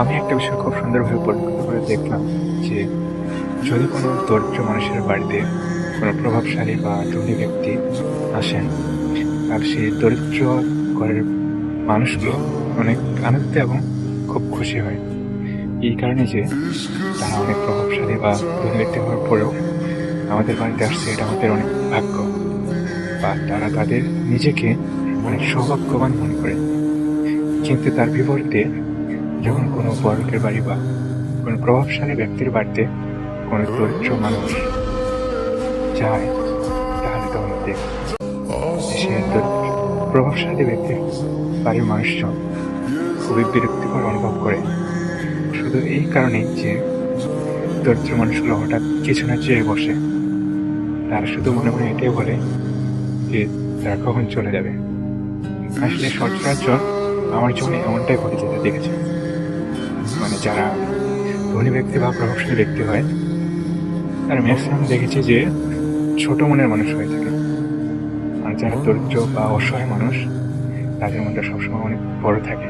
আমি একটা বিষয় খুব সুন্দরভাবে পরিলক্ষিত করে দেখলাম যে, যদি কোনো দরিদ্র মানুষের বাড়িতে কোনো প্রভাবশালী বা ধনী ব্যক্তি আসেন, তাহলে সেই দরিদ্র ঘরের মানুষগুলো অনেক আনন্দিত এবং খুব খুশি হয়। এই কারণে যে তারা অনেক প্রভাবশালী বা ধনী ব্যক্তি হওয়ার পরেও আমাদের বাড়িতে আসছে, এটা আমাদের অনেক ভাগ্য, বা তারা তাদের নিজেকে অনেক সৌভাগ্যবান মনে করে। কিন্তু তার বিপরীতে যখন কোনো বড়লোকের বাড়ি বা কোনো প্রভাবশালী ব্যক্তির বাড়িতে কোনো দরিদ্র মানুষ যায়, তাহলে তখন দেখি যে সে প্রভাবশালী ব্যক্তির বাড়ির মানুষজন খুবই বিরক্তিকর অনুভব করে। শুধু এই কারণেই যে দরিদ্র মানুষগুলো হঠাৎ কিছু না চেয়ে বসে, তারা শুধু মনে মনে এটাই বলে যে তারা কখন চলে যাবে। আসলে সচরাচর আমার জীবনে এমনটাই ঘটে যেতে দেখেছি। মানে যারা ধনী ব্যক্তি বা প্রভাবশালী ব্যক্তি হয়, তারা ম্যাক্সিমাম দেখেছি যে ছোট মনের মানুষ হয়ে থাকে। আর যারা দরিদ্র বা অসহায় মানুষ, তাদের মনটা সবসময় অনেক বড় থাকে।